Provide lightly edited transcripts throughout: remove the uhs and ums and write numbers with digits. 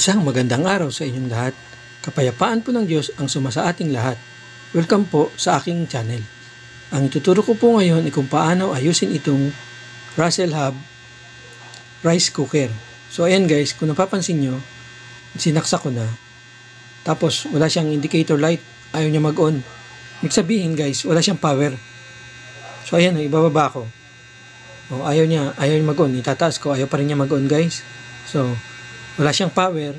Isang magandang araw sa inyong lahat. Kapayapaan po ng Diyos ang sumasa ating lahat. Welcome po sa aking channel. Ang ituturo ko po ngayon ay kung paano ayusin itong Russell Hub rice cooker. So ayan guys, kung napapansin nyo, sinaksak ko na. Tapos wala siyang indicator light, ayaw niya mag-on. Ibig sabihin guys, wala siyang power. So ayan, ibababa ko. O, ayaw niya mag-on. Itataas ko, ayaw pa rin niya mag-on guys. So wala siyang power.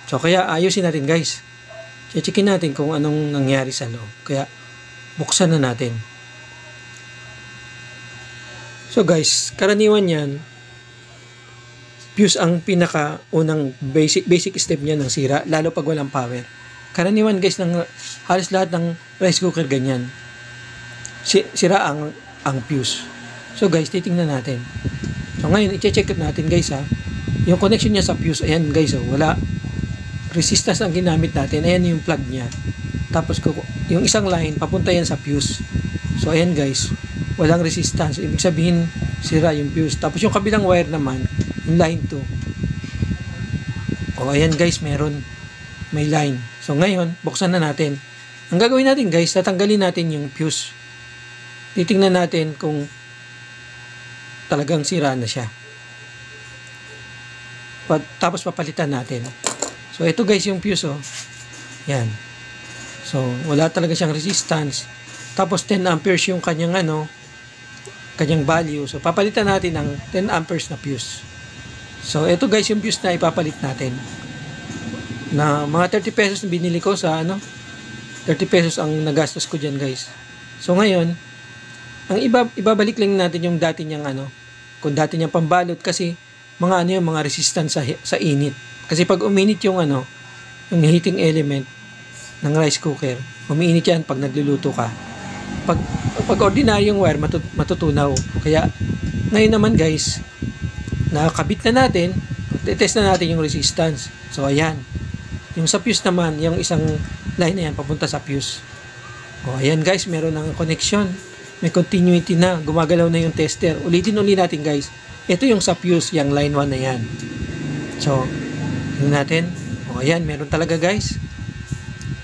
So kaya ayusin natin guys. Checkin natin kung anong nangyari sa loob. Kaya buksan na natin. So guys, karaniwan yan, fuse ang pinaka-unang basic step niya ng sira, lalo pag walang power. Karaniwan guys, ng halos lahat ng rice cooker ganyan. Sira ang fuse. So guys, titingnan natin. So ngayon, i-check natin guys ha. Yung connection niya sa fuse, ayan guys, wala. Resistance ang ginamit natin. Ayan yung plug niya. Tapos yung isang line, papunta yan sa fuse. So ayan guys, walang resistance. Ibig sabihin, sira yung fuse. Tapos yung kabilang wire naman, yung line 2. O ayan guys, may line. So ngayon, buksan na natin. Ang gagawin natin guys, tatanggalin natin yung fuse. Titingnan natin kung talagang sira na siya. Tapos papalitan natin. So ito guys yung fuse oh. Yan. So wala talaga siyang resistance. Tapos 10 amperes yung kanyang kanyang value. So papalitan natin ng 10 amperes na fuse. So ito guys yung fuse na ipapalit natin. Na mga 30 pesos na binili ko sa 30 pesos ang nagastos ko diyan guys. So ngayon, ang ibabalik lang natin yung dati niyang kung dati niyang pambalot kasi mga mga resistance sa init. Kasi pag uminit yung yung heating element ng rice cooker, umiinit yan pag nagluluto ka. Pag ordinaryong wire matutunaw. Kaya ngayon naman guys, nakakabit na natin, test na natin yung resistance. So ayan. Yung sa fuse naman, yung isang line na yan papunta sa fuse. O ayan guys, meron ng connection. May continuity na, gumagalaw na yung tester. Ulitin natin guys. Ito yung sa fuse, yung line 1 na yan. So, yun natin. O, ayan, meron talaga guys.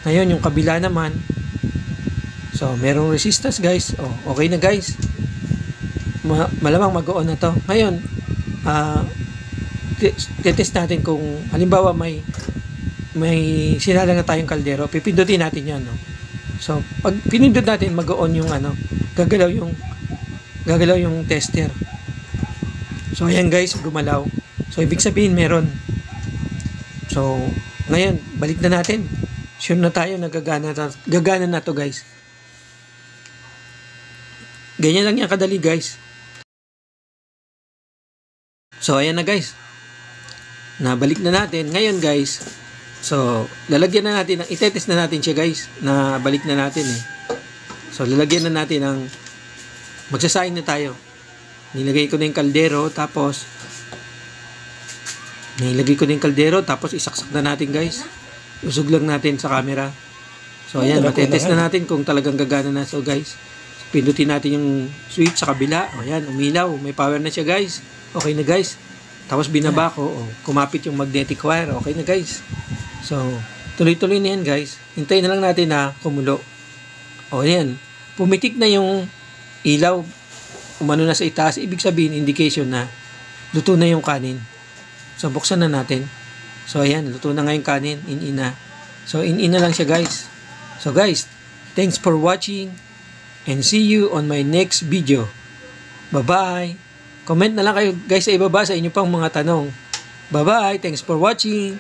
Ngayon, yung kabila naman. So, merong resistance guys. O, okay na guys. Malamang mag-on na to. Ngayon, test natin kung halimbawa may sinala na tayong kaldero. Pipindutin natin yan. No? So, pag pinindot natin, mag-on yung gagalaw yung tester. So ayan guys, gumalaw. So ibig sabihin meron. So ngayon, balik na natin. Sure na tayo, gagana na to guys. Ganyan lang yan kadali guys. So ayan na guys. Nabalik na natin. Ngayon guys, so lalagyan na natin, itetest na natin siya guys. Nabalik na natin eh. So lalagyan na natin ng magsasaing na tayo. Nilagay ko na yung kaldero, tapos isaksak na natin guys. Usog lang natin sa camera. So ayan, matetest na natin kung talagang gagana na. So guys, pindutin natin yung switch sa kabila. O ayan, umilaw, may power na siya guys. Okay na guys. Tapos binaba ko, kumapit yung magnetic wire. Okay na guys. So tuloy-tuloy na yan guys. Hintayin na lang natin na kumulo. O ayan, pumitik na yung ilaw, umano na sa itaas, ibig sabihin indication na luto na yung kanin. So buksan na natin. So ayan, luto na nga yung kanin, in-ina. So in-ina lang siya guys. So guys, thanks for watching and see you on my next video. Bye-bye. Comment na lang kayo guys sa ibaba sa inyo pang mga tanong. Bye-bye, thanks for watching.